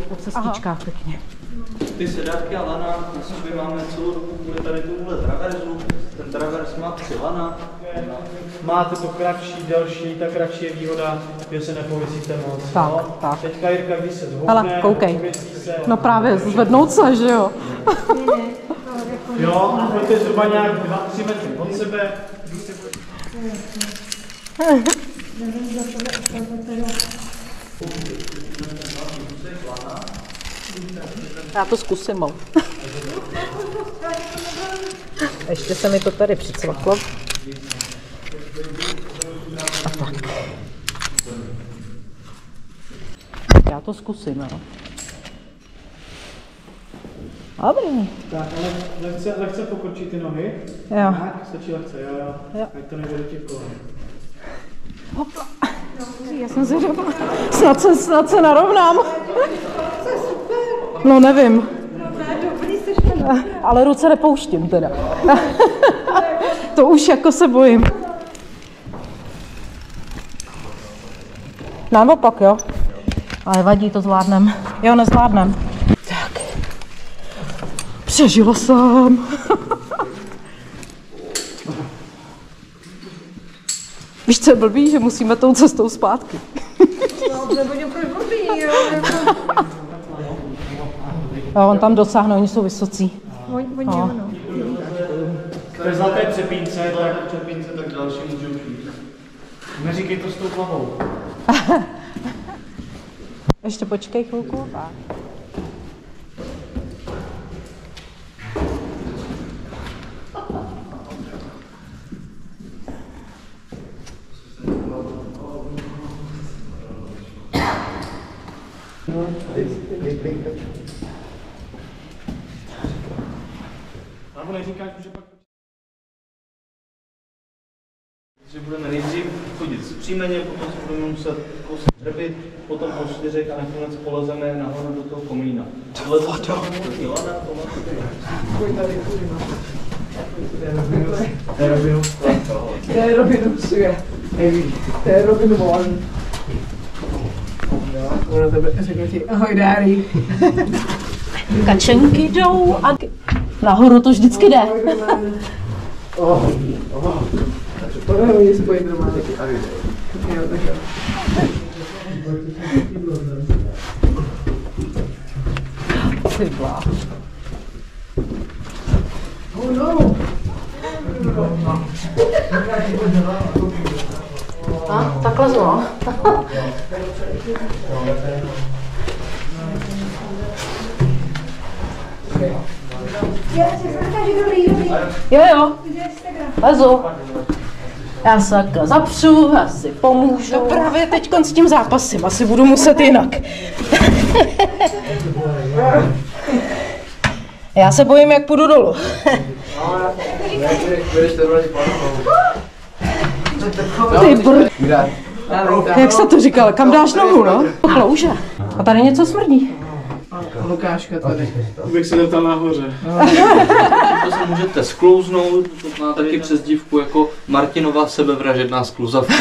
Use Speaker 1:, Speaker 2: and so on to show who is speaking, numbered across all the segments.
Speaker 1: Po cestičkách pěkně.
Speaker 2: Ty sedátky a lana, na sobě máme celou dobu kvůli tady tomuhle traverzu. Ten travers má 3 lana.
Speaker 3: Máte to kratší, delší, ta kratší je výhoda, že se nepověsíte moc.
Speaker 1: Tak,
Speaker 3: no?
Speaker 1: tak.
Speaker 3: Teďka Jirka, když se zhoupne,
Speaker 1: hele, koukej.
Speaker 3: se...
Speaker 1: No právě, zvednout se, že jo?
Speaker 3: Jo, a pojďte zhruba nějak 2-3 metry od sebe.
Speaker 1: Já to zkusím, ještě se mi to tady přicvaklo. A tak. Já to zkusím, jo. Dobrý.
Speaker 3: Tak, ale lehce pokrčí ty nohy.
Speaker 1: Jo.
Speaker 3: Tak, stačí lehce, jo. Ať to nejde do těch kolen.
Speaker 1: Hopla. Já jsem si řekla, snad se narovnám. No nevím. Ale ruce nepouštím teda. To už jako se bojím. Naopak, jo. Ale vadí, to zvládnem. Jo, nezvládnem. Tak. Přežila jsem. Víš, co je blbý, že musíme tou cestou zpátky.
Speaker 4: No, to bude blbý, jo.
Speaker 1: Jo, on tam dosáhne, oni jsou vysocí.
Speaker 4: No.
Speaker 3: To je zlaté přepínce, tak další můžou přijít. Neříkej to s tou hlavou.
Speaker 1: Ještě počkej chvilku. Tak.
Speaker 3: Nebo neříkáš, že pak...
Speaker 2: Že budeme nejdřív chodit zpřímeně, potom se budeme muset drbit, potom po 4 a nakonec polezeme nahoru do toho komína. Tohle to
Speaker 4: je Robin psuje. To je Robin One. Ono tebe řekne ti, ahoj Dáry.
Speaker 1: Kačenky jdou a... Nahoru to vždycky jde.
Speaker 4: Tohle hodně Spiderman. Jo, tak jo.
Speaker 1: Ty bláho.
Speaker 4: Oh no!
Speaker 1: A, takhle zlo. Jo. Lezu. Já se takhle zapřu, já si pomůžu. No právě teď s tím zápasem, asi budu muset jinak. Já se bojím, jak půjdu dolů. Ty jak se to říkal, kam dáš nohu, no? Klouže. A tady něco smrdí.
Speaker 4: Lukáška tady.
Speaker 3: Bych se zeptal nahoře.
Speaker 2: To se můžete sklouznout, to má taky přezdívku jako Martinova sebevražedná skluzavka.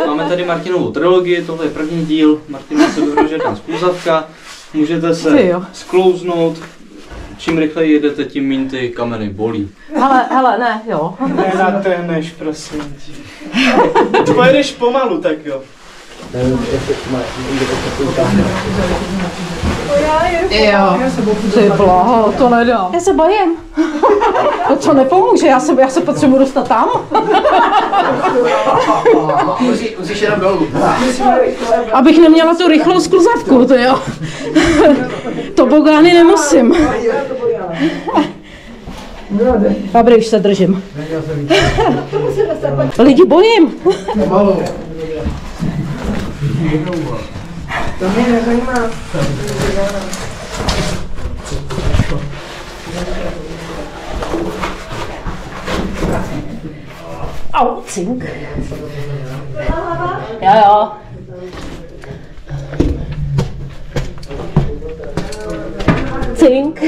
Speaker 2: Máme tady Martinovu trilogii, tohle je první díl, Martinova sebevražedná skluzavka. Můžete se sklouznout, čím rychleji jedete, tím méně ty kameny bolí.
Speaker 1: Hele, ne, jo.
Speaker 3: Nenaténeš, prosím tě. Když pojedeš pomalu, tak jo.
Speaker 4: Jo.
Speaker 1: Ty bláho, to nedám. Já se bojím. To nepomůže, já se potřebuji dostat tam.
Speaker 4: Musíš jenom dolů.
Speaker 1: Abych neměla tu rychlou skluzavku, to jo. Tobogány nemusím. Dobrý, už se držím. Lidi bojím.
Speaker 4: Pomalu. To mě nezajímá.
Speaker 1: Au, cink. Jo. Cink.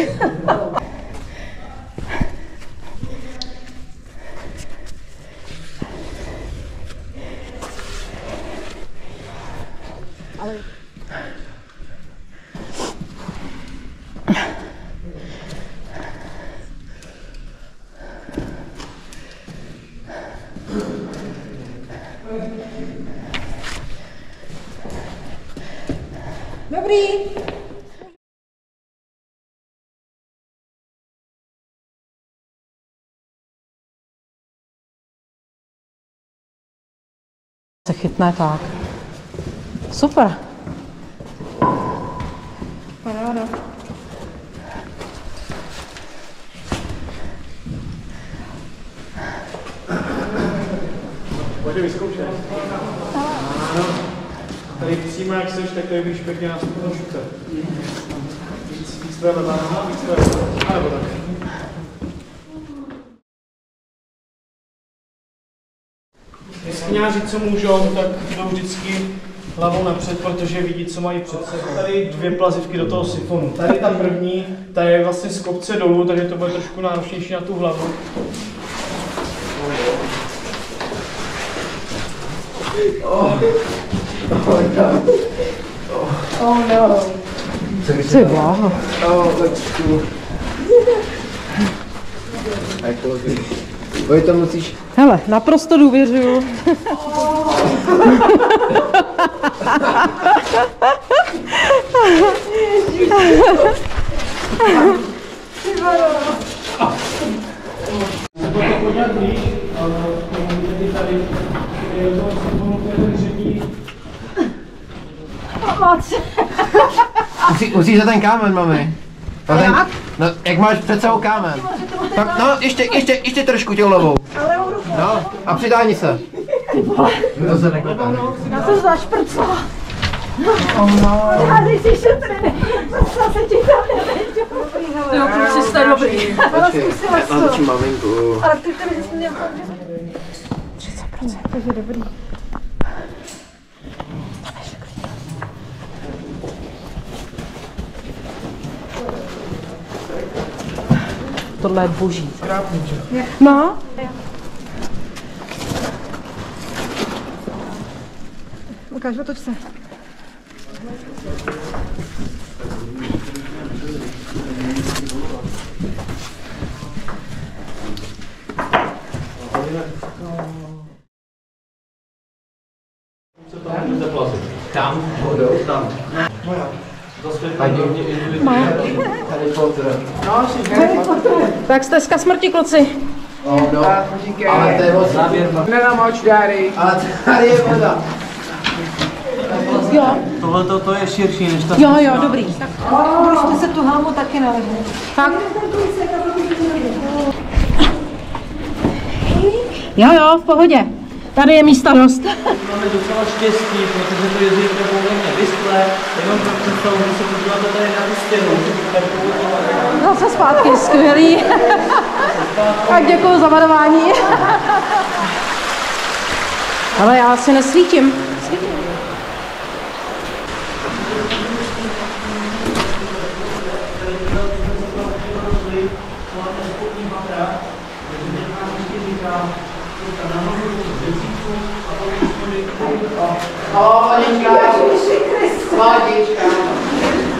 Speaker 1: Dobrý. Se chytne tak. Super. Paráda.
Speaker 3: Pojďte vyzkoušet. Tady přímo jak seš, tak tady bych pěkně nás potom šuce. Víc vlevo tam, víc vlevo. A nebo tak. Jeskyňáři, co můžou, tak jdou vždycky hlavou napřed, protože vidí, co mají před sebou. Tady dvě plazivky do toho sifonu. Tady ta první, ta je vlastně z kopce dolů, takže to bude trošku náročnější na tu hlavu.
Speaker 4: Oh no.
Speaker 1: Ty bláho.
Speaker 4: Oh, let's go. Pojď to musíš.
Speaker 1: Hele, naprosto důvěřuju.
Speaker 4: Musíš za ten kámen, mami. No, jak máš před sebou kámen. Tak, no, ještě trošku těm levou. No, a přidáni se. To se neklepá.
Speaker 1: Já to zašprcla.
Speaker 5: A ty jsi šetrný, co se ti tam nevěděl.
Speaker 1: Jo, kluci jste dobrý.
Speaker 4: Já točím maminku.
Speaker 5: Ale ty tady jsi měl 30%, takže dobrý.
Speaker 1: Tohle je boží. No.
Speaker 5: Lukáš, otoč se.
Speaker 2: Tam. Tam.
Speaker 1: Tak stezka smrti, kluci.
Speaker 4: No, ale to je moc.
Speaker 6: Nenamoč, Dáry.
Speaker 4: Ale tady je voda.
Speaker 1: Jo.
Speaker 2: Tohle to je širší než ta.
Speaker 1: Jo, dobrý. Tak
Speaker 5: Můžete se tu helmu taky nalehnout.
Speaker 1: fakt. Jo, v pohodě. Tady je místa dost.
Speaker 2: Máme docela štěstí, protože to jezero je poměrně vyschlé, jenom pro představu, když se podíváte tady na tu stěnu, tak
Speaker 1: Zase zpátky, skvělý. Tak děkuju za varování. Ale já si nesvítím.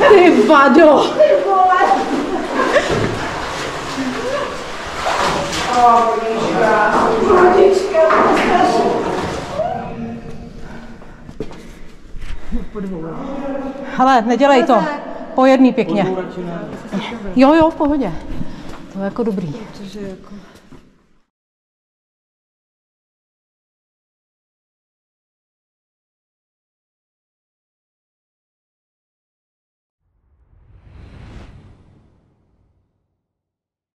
Speaker 1: Ty vado. Hele, nedělej to. Po jedný pěkně. Jo, v pohodě. To je jako dobrý.